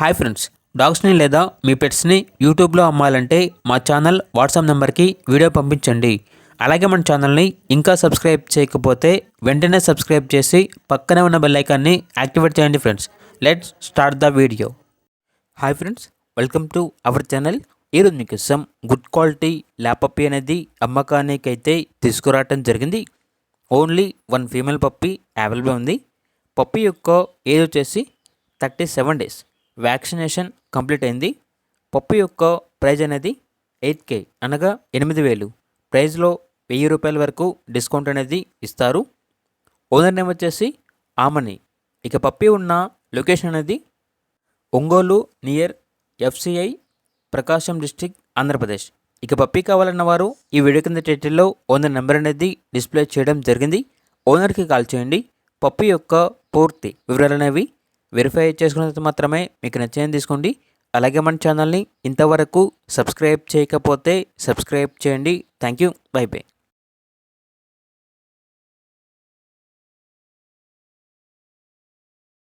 Hi friends, డాగ్స్ని లేదా మీ పెట్స్ని యూట్యూబ్లో అమ్మాలంటే మా ఛానల్ వాట్సాప్ నెంబర్కి వీడియో పంపించండి. అలాగే మన ఛానల్ని ఇంకా సబ్స్క్రైబ్ చేయకపోతే వెంటనే సబ్స్క్రైబ్ చేసి పక్కనే ఉన్న బెల్ ఐకాన్ని యాక్టివేట్ చేయండి friends. Let's start the video. Hi friends, welcome to our channel. ఈరోజు మీకోసం గుడ్ క్వాలిటీ ల్యాబ్ పప్పీ అనేది అమ్మకానికి అయితే తీసుకురావటం జరిగింది. Only one female puppy available ఉంది. పప్పీ యొక్క ఏజ్ వచ్చేసి 37 days. వ్యాక్సినేషన్ కంప్లీట్ అయింది. పప్పు యొక్క ప్రైజ్ అనేది 8K అనగా 8,000. ప్రైజ్లో ₹1,000 వరకు డిస్కౌంట్ అనేది ఇస్తారు. ఓనర్ నేమ్ వచ్చేసి ఆమని. ఇక పప్పి ఉన్న లొకేషన్ అనేది ఒంగోలు నియర్ FCI ప్రకాశం డిస్టిక్ ఆంధ్రప్రదేశ్. ఇక పప్పి కావాలన్న వారు ఈ వీడియో కింద టైటిల్లో ఓనర్ నెంబర్ అనేది డిస్ప్లే చేయడం జరిగింది. ఓనర్కి కాల్ చేయండి. పప్పి యొక్క పూర్తి వివరాలు అనేవి వెరిఫై చేసుకున్నంత మాత్రమే మీకు నచ్చేది తీసుకోండి. అలాగే మన ఛానల్ని ఇంతవరకు సబ్స్క్రైబ్ చేయకపోతే సబ్స్క్రైబ్ చేయండి. Thank you. By by.